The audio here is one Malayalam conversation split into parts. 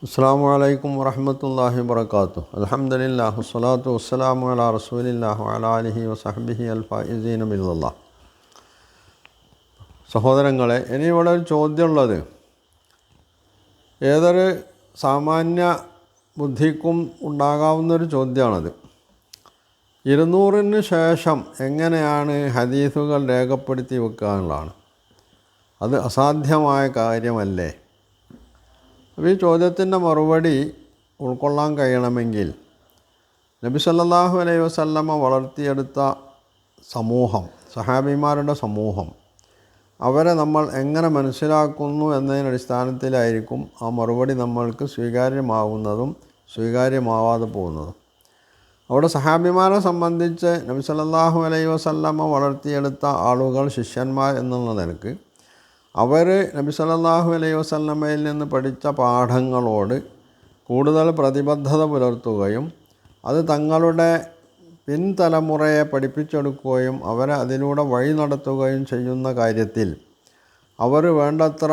അസ്സലാമു അലൈക്കും വറഹ്മത്തുള്ളാഹി വബറകാതുഹു. അൽഹംദുലില്ലാഹി വസ്സലാത്തു വസ്സലാമു അലാ റസൂലില്ലാഹി വഅലാ ആലിഹി വസഹ്ബിഹി അൽ ഫായിസീന ബില്ലാഹ്. സഹോദരങ്ങളെ, ഇനി ഇവിടെ ഒരു ചോദ്യമുള്ളത് ഏതൊരു സാമാന്യ ബുദ്ധിക്കും ഉണ്ടാകാവുന്നൊരു ചോദ്യമാണത്. 200-ന് ശേഷം എങ്ങനെയാണ് ഹദീസുകൾ രേഖപ്പെടുത്തി വെക്കുക എന്നുള്ളതാണ്. അത് അസാധ്യമായ കാര്യമല്ലേ? അപ്പോൾ ഈ ചോദ്യത്തിൻ്റെ മറുപടി ഉൾക്കൊള്ളാൻ കഴിയണമെങ്കിൽ നബി സല്ലല്ലാഹു അലൈഹി വസല്ലമ വളർത്തിയെടുത്ത സമൂഹം, സഹാബിമാരുടെ സമൂഹം, അവരെ നമ്മൾ എങ്ങനെ മനസ്സിലാക്കുന്നു എന്നതിൻ്റെ അടിസ്ഥാനത്തിലായിരിക്കും ആ മറുപടി നമ്മൾക്ക് സ്വീകാര്യമാവുന്നതും സ്വീകാര്യമാവാതെ പോകുന്നതും. അവിടെ സഹാബിമാരെ സംബന്ധിച്ച് നബി സല്ലല്ലാഹു അലൈഹി വസല്ലമ വളർത്തിയെടുത്ത ആളുകൾ, ശിഷ്യന്മാർ എന്നുള്ള നിലക്ക് അവർ നബി സല്ലല്ലാഹു അലൈഹി വസല്ലമയിൽ നിന്ന് പഠിച്ച പാഠങ്ങളോട് കൂടുതൽ പ്രതിബദ്ധത പുലർത്തുകയും അത് തങ്ങളുടെ പിൻതലമുറയെ പഠിപ്പിച്ചെടുക്കുകയും അവരെ അതിലൂടെ വഴി നടത്തുകയും ചെയ്യുന്ന കാര്യത്തിൽ അവർ വേണ്ടത്ര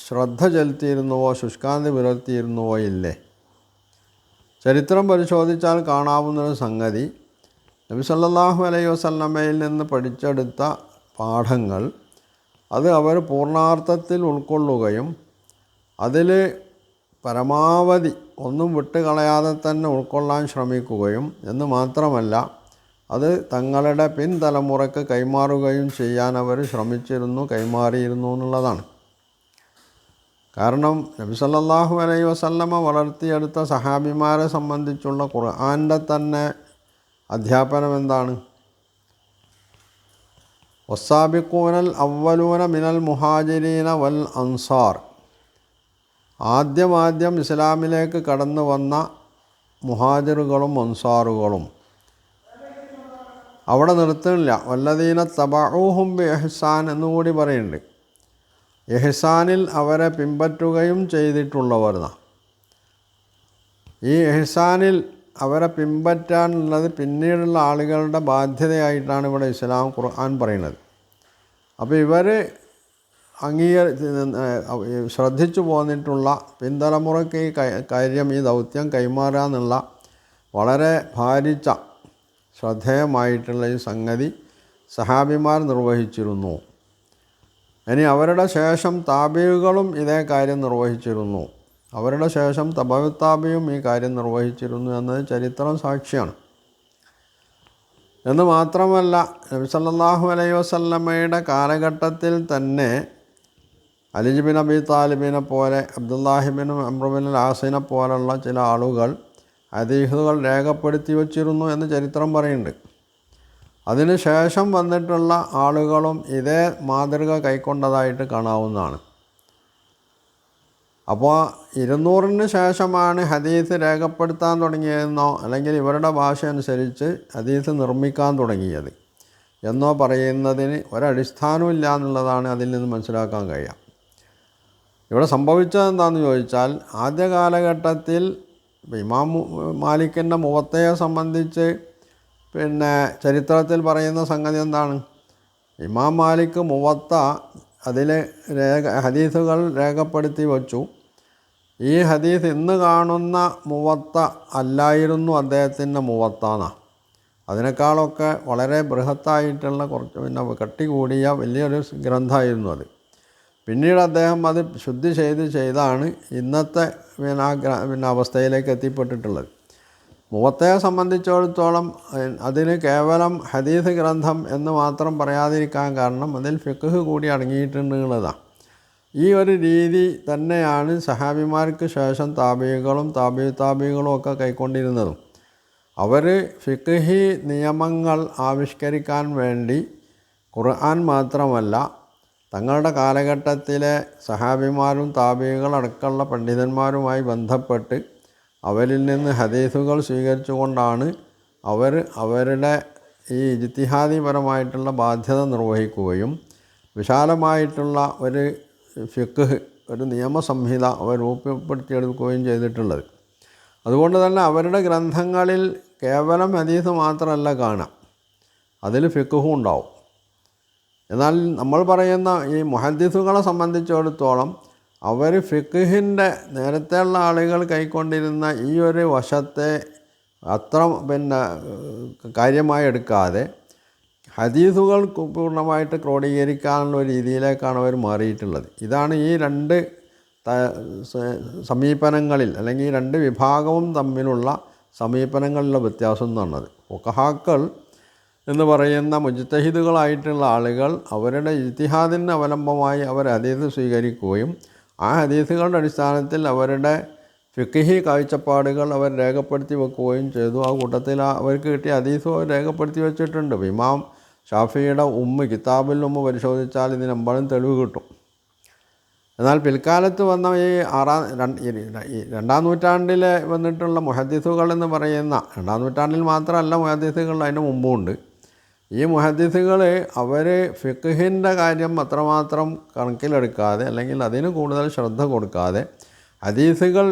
ശ്രദ്ധ ചെലുത്തിയിരുന്നുവോ ശുഷ്കാന്തി പുലർത്തിയിരുന്നുവോ ഇല്ലേ? ചരിത്രം പരിശോധിച്ചാൽ കാണാവുന്നൊരു സംഗതി, നബി സല്ലല്ലാഹു അലൈഹി വസല്ലമയിൽ നിന്ന് പഠിച്ചെടുത്ത പാഠങ്ങൾ അത് അവർ പൂർണ്ണാർത്ഥത്തിൽ ഉൾക്കൊള്ളുകയും അതിൽ പരമാവധി ഒന്നും വിട്ടുകളയാതെ തന്നെ ഉൾക്കൊള്ളാൻ ശ്രമിക്കുകയും എന്ന് മാത്രമല്ല അത് തങ്ങളുടെ പിൻതലമുറയ്ക്ക് കൈമാറുകയും ചെയ്യാൻ അവർ ശ്രമിച്ചിരുന്നു, കൈമാറിയിരുന്നു എന്നുള്ളതാണ്. കാരണം നബി സല്ലല്ലാഹു അലൈഹി വസല്ലമ വളർത്തിയെടുത്ത സഹാബിമാരെ സംബന്ധിച്ചുള്ള ഖുർആൻ്റെ തന്നെ അധ്യാപനം എന്താണ്? വസ്സാബിഖൂനൽ അവ്വലൂന മിനൽ മുഹാജിരീന വൽ അൻസാർ. ആദ്യം ഇസ്ലാമിലേക്ക് കടന്നു വന്ന മുഹാജിറുകളും അൻസാറുകളും. അവിടെ നിർത്തുന്നില്ല, വല്ലദീന തബഊഹും ബി ഇഹ്സാൻ എന്നുകൂടി പറയുന്നുണ്ട്. ഇഹ്സാനിൽ അവരെ പിൻപറ്റുകയും ചെയ്തിട്ടുള്ളവർ. ഈ ഇഹ്സാനിൽ അവരെ പിൻപറ്റാനുള്ളത് പിന്നീടുള്ള ആളുകളുടെ ബാധ്യതയായിട്ടാണ് ഇവിടെ ഇസ്ലാം ഖുർആൻ പറയുന്നത്. അപ്പോൾ ഇവർ ശ്രദ്ധിച്ചു പോന്നിട്ടുള്ള പിൻതലമുറയ്ക്ക് ഈ കാര്യം, ഈ ദൗത്യം കൈമാറുക എന്നുള്ള വളരെ ഭാരിച്ച ശ്രദ്ധേയമായിട്ടുള്ള ഈ സംഗതി സഹാബിമാർ നിർവഹിച്ചിരുന്നു. ഇനി അവരുടെ ശേഷം താബിഉകളും ഇതേ കാര്യം നിർവഹിച്ചിരുന്നു. അവരുടെ ശേഷം തബഉ താബിയും ഈ കാര്യം നിർവഹിച്ചിരുന്നു എന്നത് ചരിത്രം സാക്ഷിയാണ്. എന്ന് മാത്രമല്ല, നബി സല്ലല്ലാഹു അലൈഹി വസല്ലമയുടെ കാലഘട്ടത്തിൽ തന്നെ അലി ബിൻ അബി താലിബിനെ പോലെ, അബ്ദുല്ലാഹി ബിൻ അംർ ബിൻ ആസിനെ പോലുള്ള ചില ആളുകൾ ഹദീസുകൾ രേഖപ്പെടുത്തി വച്ചിരുന്നു എന്ന് ചരിത്രം പറയുന്നുണ്ട്. അതിന് ശേഷം വന്നിട്ടുള്ള ആളുകളും ഇതേ മാതൃക കൈക്കൊണ്ടതായിട്ട് കാണാവുന്നതാണ്. അപ്പോൾ 200-ന് ശേഷമാണ് ഹദീസ് രേഖപ്പെടുത്താൻ തുടങ്ങിയതെന്നോ അല്ലെങ്കിൽ ഇവരുടെ ഭാഷ അനുസരിച്ച് ഹദീസ് നിർമ്മിക്കാൻ തുടങ്ങിയത് എന്നോ പറയുന്നതിന് ഒരടിസ്ഥാനവും ഇല്ല എന്നുള്ളതാണ് അതിൽ നിന്ന് മനസ്സിലാക്കാൻ കഴിയുക. ഇവിടെ സംഭവിച്ചത് എന്താണെന്ന് ചോദിച്ചാൽ, ആദ്യ കാലഘട്ടത്തിൽ ഇമാം മാലിക്കിൻ്റെ മുവത്തയെ സംബന്ധിച്ച് ചരിത്രത്തിൽ പറയുന്ന സംഗതി എന്താണ്? ഇമാം മാലിക് മുവത്ത അതിൽ ഹദീസുകൾ രേഖപ്പെടുത്തി വച്ചു. ഈ ഹദീസ് ഇന്ന് കാണുന്ന മുവത്ത അല്ലായിരുന്നു അദ്ദേഹത്തിൻ്റെ മുവത്താന്ന. അതിനേക്കാളൊക്കെ വളരെ ബൃഹത്തായിട്ടുള്ള കുറച്ച് കട്ടി കൂടിയ വലിയൊരു ഗ്രന്ഥമായിരുന്നു അത്. പിന്നീട് അദ്ദേഹം അത് ശുദ്ധി ചെയ്താണ് ഇന്നത്തെ അവസ്ഥയിലേക്ക് എത്തിപ്പെട്ടിട്ടുള്ളത്. മുവത്തയെ സംബന്ധിച്ചിടത്തോളം അതിന് കേവലം ഹദീസ് ഗ്രന്ഥം എന്ന് മാത്രം പറയാതിരിക്കാൻ കാരണം അതിൽ ഫിഖ്ഹ് കൂടി അടങ്ങിയിട്ടുണ്ട് എന്നുള്ളതാണ്. ഈ ഒരു രീതി തന്നെയാണ് സഹാബിമാർക്ക് ശേഷം താബികളും താബികളും ഒക്കെ കൈക്കൊണ്ടിരുന്നതും. അവർ ഫിഖ്ഹി നിയമങ്ങൾ ആവിഷ്കരിക്കാൻ വേണ്ടി ഖുർആൻ മാത്രമല്ല തങ്ങളുടെ കാലഘട്ടത്തിലെ സഹാബിമാരും താബികളടക്കമുള്ള പണ്ഡിതന്മാരുമായി ബന്ധപ്പെട്ട് അവരിൽ നിന്ന് ഹദീസുകൾ സ്വീകരിച്ചുകൊണ്ടാണ് അവർ അവരുടെ ഈ ഇജ്തിഹാദിപരമായിട്ടുള്ള ബാധ്യത നിർവഹിക്കുകയും വിശാലമായിട്ടുള്ള ഒരു ഫിഖ്ഹ്, ഒരു നിയമസംഹിത അവർ രൂപപ്പെടുത്തിയെടുക്കുകയും ചെയ്തിട്ടുള്ളത്. അതുകൊണ്ട് തന്നെ അവരുടെ ഗ്രന്ഥങ്ങളിൽ കേവലം ഹദീസ് മാത്രമല്ല കാണാം, അതിൽ ഫിഖ്ഹും ഉണ്ടാവും. എന്നാൽ നമ്മൾ പറയുന്ന ഈ മുഹദ്ദിസുകളെ സംബന്ധിച്ചിടത്തോളം അവർ ഫിഖ്ഹിൻ്റെ നേരത്തെയുള്ള ആളുകൾ കൈക്കൊണ്ടിരുന്ന ഈ ഒരു വശത്തെ അത്ര കാര്യമായി എടുക്കാതെ ഹദീസുകൾ പൂർണ്ണമായിട്ട് ക്രോഡീകരിക്കാനുള്ള ഒരു രീതിയിലേക്കാണ് അവർ മാറിയിട്ടുള്ളത്. ഇതാണ് ഈ രണ്ട് സമീപനങ്ങളിൽ അല്ലെങ്കിൽ ഈ രണ്ട് വിഭാഗവും തമ്മിലുള്ള സമീപനങ്ങളിലുള്ള വ്യത്യാസം എന്ന് പറഞ്ഞത്. ഫുഖഹാക്കൾ എന്ന് പറയുന്ന മുജ്തഹിദുകളായിട്ടുള്ള ആളുകൾ അവരുടെ ഇജ്തിഹാദിന് അവലംബമായി അവർ ഹദീസ് സ്വീകരിക്കുകയും ആ ഹദീസുകളുടെ അടിസ്ഥാനത്തിൽ അവരുടെ ഫിഖ്ഹി കാഴ്ചപ്പാടുകൾ അവർ രേഖപ്പെടുത്തി വെക്കുകയും ചെയ്തു. ആ കൂട്ടത്തിൽ അവർക്ക് കിട്ടിയ ഹദീസും അവർ രേഖപ്പെടുത്തി വെച്ചിട്ടുണ്ട്. ഇമാം ഷാഫിയുടെ കിതാബുൽ പരിശോധിച്ചാൽ ഇതിനെമ്പാടും തെളിവ് കിട്ടും. എന്നാൽ പിൽക്കാലത്ത് വന്ന ഈ രണ്ടാം നൂറ്റാണ്ടിൽ വന്നിട്ടുള്ള മുഹദ്ദിസുകൾ എന്ന് പറയുന്ന, രണ്ടാം നൂറ്റാണ്ടിൽ മാത്രമല്ല മുഹദ്ദിസുകൾ അതിന് മുമ്പുണ്ട്. ഈ മുഹദ്ദിസുകൾ അവർ ഫിഖ്ഹിൻ്റെ കാര്യം അത്രമാത്രം കണക്കിലെടുക്കാതെ അല്ലെങ്കിൽ അതിന് കൂടുതൽ ശ്രദ്ധ കൊടുക്കാതെ ഹദീസുകൾ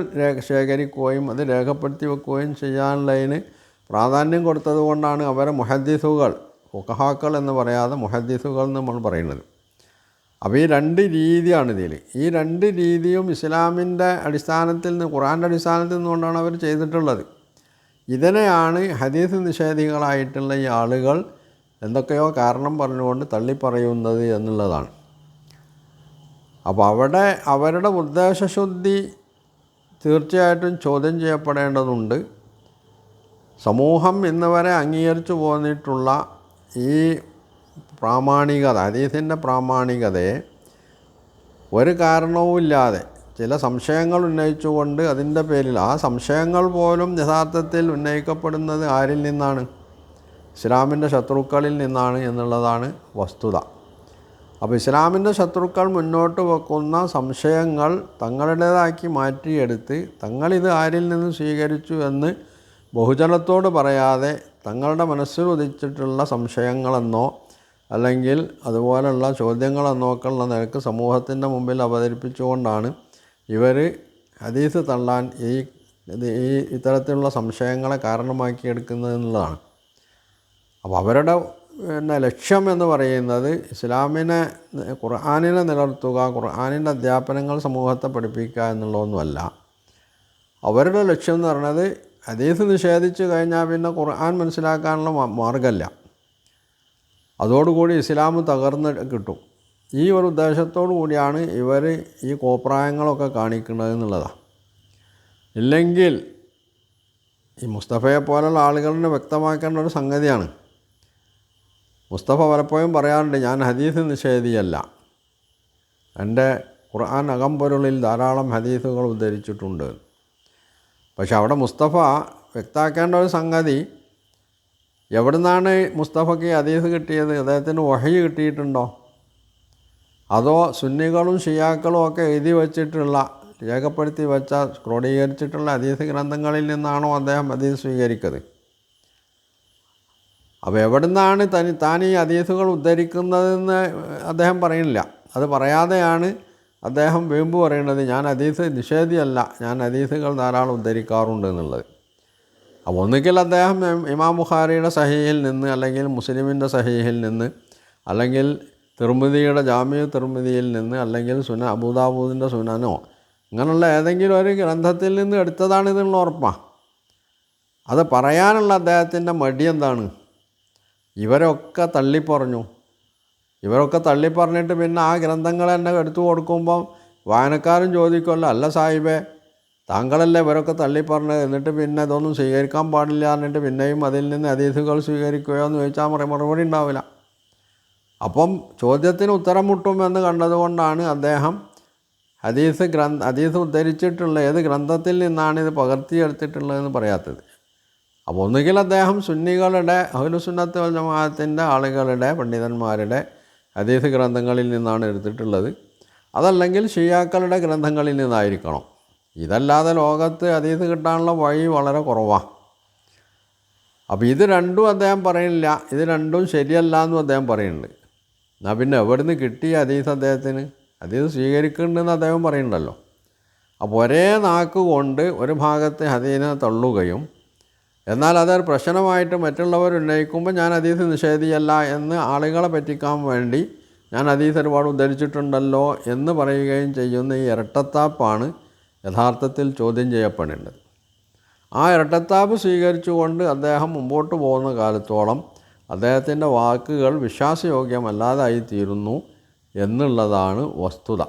ശേഖരിക്കുകയും അത് രേഖപ്പെടുത്തി വെക്കുകയും ചെയ്യാനുള്ളതിന് പ്രാധാന്യം കൊടുത്തത് കൊണ്ടാണ് അവരെ മുഹദ്ദിസുകൾ, ഫുഖഹാക്കൾ എന്ന് പറയാതെ മുഹദ്ദിസുകൾ എന്ന് നമ്മൾ പറയുന്നത്. അപ്പോൾ ഈ രണ്ട് രീതിയാണ് ഇതിൽ. ഈ രണ്ട് രീതിയും ഇസ്ലാമിൻ്റെ അടിസ്ഥാനത്തിൽ നിന്ന്, ഖുർആൻ്റെ അടിസ്ഥാനത്തിൽ നിന്നുകൊണ്ടാണ് അവർ ചെയ്തിട്ടുള്ളത്. ഇതിനെയാണ് ഹദീസ് നിഷേധികളായിട്ടുള്ള ഈ ആളുകൾ എന്തൊക്കെയോ കാരണം പറഞ്ഞുകൊണ്ട് തള്ളിപ്പറയുന്നത് എന്നുള്ളതാണ്. അപ്പോൾ അവിടെ അവരുടെ ഉദ്ദേശശുദ്ധി തീർച്ചയായിട്ടും ചോദ്യം ചെയ്യപ്പെടേണ്ടതുണ്ട്. സമൂഹം ഇന്നുവരെ അംഗീകരിച്ചു പോന്നിട്ടുള്ള ഈ പ്രാമാണികത, ഹദീസിൻ്റെ പ്രാമാണികതയെ ഒരു കാരണവുമില്ലാതെ ചില സംശയങ്ങൾ ഉന്നയിച്ചുകൊണ്ട് അതിൻ്റെ പേരിൽ ആ സംശയങ്ങൾ പോലും യഥാർത്ഥത്തിൽ ഉന്നയിക്കപ്പെടുന്നത് ആരിൽ നിന്നാണ്? ഇസ്ലാമിൻ്റെ ശത്രുക്കളിൽ നിന്നാണ് എന്നുള്ളതാണ് വസ്തുത. അപ്പോൾ ഇസ്ലാമിൻ്റെ ശത്രുക്കൾ മുന്നോട്ട് വെക്കുന്ന സംശയങ്ങൾ തങ്ങളുടേതാക്കി മാറ്റിയെടുത്ത് തങ്ങളിത് ആരിൽ നിന്ന് സ്വീകരിച്ചു എന്ന് ബഹുജനത്തോട് പറയാതെ തങ്ങളുടെ മനസ്സിൽ ഉദിച്ചിട്ടുള്ള സംശയങ്ങളെന്നോ അല്ലെങ്കിൽ അതുപോലുള്ള ചോദ്യങ്ങളെന്നൊക്കെയുള്ള നിലക്ക് സമൂഹത്തിൻ്റെ മുമ്പിൽ അവതരിപ്പിച്ചുകൊണ്ടാണ് ഇവർ ഹദീസ് തള്ളാൻ ഈ ഇത്തരത്തിലുള്ള സംശയങ്ങളെ കാരണമാക്കിയെടുക്കുന്നത് എന്നുള്ളതാണ്. അപ്പോൾ അവരുടെ ലക്ഷ്യം എന്ന് പറയുന്നത് ഇസ്ലാമിനെ, ഖുർആനിനെ നിലനിർത്തുക, ഖുർആനിൻ്റെ അധ്യാപനങ്ങൾ സമൂഹത്തെ പഠിപ്പിക്കുക എന്നുള്ളതൊന്നുമല്ല. അവരുടെ ലക്ഷ്യം എന്ന് പറയുന്നത് ഹദീസ് നിഷേധിച്ച് കഴിഞ്ഞാൽ പിന്നെ ഖുർആൻ മനസ്സിലാക്കാനുള്ള മാർഗ്ഗമല്ല, അതോടുകൂടി ഇസ്ലാം തകർന്ന് കിട്ടും. ഈ ഒരു ഉദ്ദേശത്തോടു കൂടിയാണ് ഇവർ ഈ കോപ്രായങ്ങളൊക്കെ കാണിക്കുന്നത് എന്നുള്ളതാണ്. ഇല്ലെങ്കിൽ ഈ മുസ്തഫയെ പോലുള്ള ആളുകളിനെ വ്യക്തമാക്കേണ്ട ഒരു സംഗതിയാണ്. മുസ്തഫ പലപ്പോഴും പറയാറുണ്ട്, ഞാൻ ഹദീസ് നിഷേധിയല്ല, എൻ്റെ ഖുർആൻ അകമ്പൊരുളിൽ ധാരാളം ഹദീസുകൾ ഉദ്ധരിച്ചിട്ടുണ്ട്. പക്ഷെ അവിടെ മുസ്തഫ വ്യക്തമാക്കേണ്ട ഒരു സംഗതി, എവിടെ നിന്നാണ് മുസ്തഫയ്ക്ക് ഹദീസ് കിട്ടിയത്? അദ്ദേഹത്തിന് വഹി കിട്ടിയിട്ടുണ്ടോ? അതോ സുന്നികളും ഷിയാക്കളും ഒക്കെ എഴുതി വച്ചിട്ടുള്ള, രേഖപ്പെടുത്തി വെച്ച, ക്രോഡീകരിച്ചിട്ടുള്ള ഹദീസ് ഗ്രന്ഥങ്ങളിൽ നിന്നാണോ അദ്ദേഹം ഹദീസ് സ്വീകരിക്കുന്നത്? അപ്പോൾ എവിടെ നിന്നാണ് താൻ ഈ ഹദീസുകൾ ഉദ്ധരിക്കുന്നതെന്ന് അദ്ദേഹം പറയുന്നില്ല. അത് പറയാതെയാണ് അദ്ദേഹം വീമ്പ് പറയുന്നത്, ഞാൻ ഹദീസ് നിഷേധിയല്ല, ഞാൻ ഹദീസുകൾ ധാരാളം ഉദ്ധരിക്കാറുണ്ട് എന്നുള്ളത്. അപ്പോൾ ഒന്നുകിൽ അദ്ദേഹം ഇമാം ബുഖാരിയുടെ സഹീഹിൽ നിന്ന്, അല്ലെങ്കിൽ മുസ്ലിമിൻ്റെ സഹീഹിൽ നിന്ന്, അല്ലെങ്കിൽ തിർമിദിയുടെ ജാമിഉ തിർമിദിയിൽ നിന്ന്, അല്ലെങ്കിൽ അബൂദാവൂദിൻ്റെ സുനനോ ഇങ്ങനെയുള്ള ഏതെങ്കിലും ഒരു ഗ്രന്ഥത്തിൽ നിന്ന് എടുത്തതാണിതെന്നുള്ള ഉറപ്പാണ്. അത് പറയാനുള്ള അദ്ദേഹത്തിൻ്റെ മടി എന്താണ്? ഇവരൊക്കെ തള്ളിപ്പറഞ്ഞു. ഇവരൊക്കെ തള്ളിപ്പറഞ്ഞിട്ട് പിന്നെ ആ ഗ്രന്ഥങ്ങൾ തന്നെ എടുത്തു കൊടുക്കുമ്പം വായനക്കാരും ചോദിക്കുമല്ലോ, അല്ല സാഹിബേ, താങ്കളല്ലേ ഇവരൊക്കെ തള്ളിപ്പറഞ്ഞത്, എന്നിട്ട് പിന്നെ ഇതൊന്നും സ്വീകരിക്കാൻ പാടില്ല എന്നിട്ട് പിന്നെയും അതിൽ നിന്ന് ഹദീസുകൾ സ്വീകരിക്കുകയോ എന്ന് ചോദിച്ചാൽ മറുപടി ഉണ്ടാവില്ല. അപ്പം ചോദ്യത്തിന് ഉത്തരം മുട്ടുമെന്ന് കണ്ടതുകൊണ്ടാണ് അദ്ദേഹം ഹദീസ് ഉദ്ധരിച്ചിട്ടുള്ള ഏത് ഗ്രന്ഥത്തിൽ നിന്നാണ് ഇത് പകർത്തിയെടുത്തിട്ടുള്ളതെന്ന് പറയാത്തത്. അപ്പോൾ ഒന്നുകിൽ അദ്ദേഹം സുന്നികളുടെ, അഹ്ലുസുന്നത്ത് വൽ ജമാഅത്തിൻ്റെ ആളുകളുടെ, പണ്ഡിതന്മാരുടെ ഹദീസ് ഗ്രന്ഥങ്ങളിൽ നിന്നാണ് എടുത്തിട്ടുള്ളത്, അതല്ലെങ്കിൽ ഷിയാക്കളുടെ ഗ്രന്ഥങ്ങളിൽ നിന്നായിരിക്കണം. ഇതല്ലാതെ ലോകത്ത് ഹദീസ് കിട്ടാനുള്ള വഴി വളരെ കുറവാണ്. അപ്പോൾ ഇത് രണ്ടും അദ്ദേഹം പറയുന്നില്ല, ഇത് രണ്ടും ശരിയല്ല എന്നും അദ്ദേഹം പറയുന്നുണ്ട്. എന്നാൽ പിന്നെ എവിടെ നിന്ന് കിട്ടിയ ഹദീസ് അദ്ദേഹത്തിന്? ഹദീസ് സ്വീകരിക്കുന്നുണ്ടെന്ന് അദ്ദേഹം പറയുന്നുണ്ടല്ലോ. അപ്പോൾ ഒരേ നാക്ക് കൊണ്ട് ഒരു ഭാഗത്ത് ഹദീസിനെ തള്ളുകയും എന്നാൽ അതൊരു പ്രശ്നമായിട്ട് മറ്റുള്ളവർ ഉന്നയിക്കുമ്പോൾ ഞാൻ ഹദീസ് നിഷേധിയല്ല എന്ന് ആളുകളെ പറ്റിക്കാൻ വേണ്ടി ഞാൻ ഹദീസ് ഒരുപാട് ഉദ്ധരിച്ചിട്ടുണ്ടല്ലോ എന്ന് പറയുകയും ചെയ്യുന്ന ഈ ഇരട്ടത്താപ്പാണ് യഥാർത്ഥത്തിൽ ചോദ്യം ചെയ്യപ്പെടേണ്ടത്. ആ ഇരട്ടത്താപ്പ് സ്വീകരിച്ചുകൊണ്ട് അദ്ദേഹം മുമ്പോട്ട് പോകുന്ന കാലത്തോളം അദ്ദേഹത്തിൻ്റെ വാക്കുകൾ വിശ്വാസയോഗ്യമല്ലാതായിത്തീരുന്നു എന്നുള്ളതാണ് വസ്തുത.